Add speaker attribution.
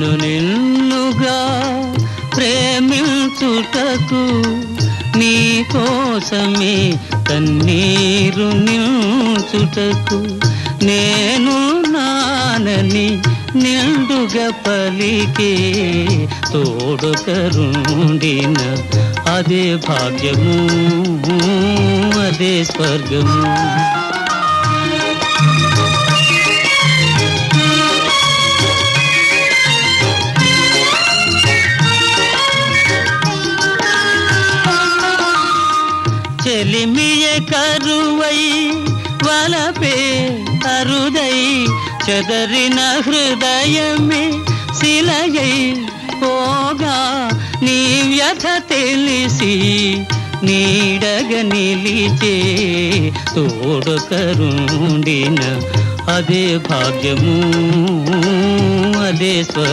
Speaker 1: నేను నిన్నుగా ప్రేమించుటకు నీ కోసమే కన్నీరు నిల్చుటకు నేను నానని నిండుగా పలికే తోడుకరుండిన అదే భాగ్యము అదే స్వర్గము. చెలిమియ కరువై వలపే అరుదై చెదరిన హృదయమే శిలయై పోగా నీ వ్యథ తెలిసి నీడగ నిలిచే తోడుకరుండిన అదే భాగ్యము అదే స్వర్గము.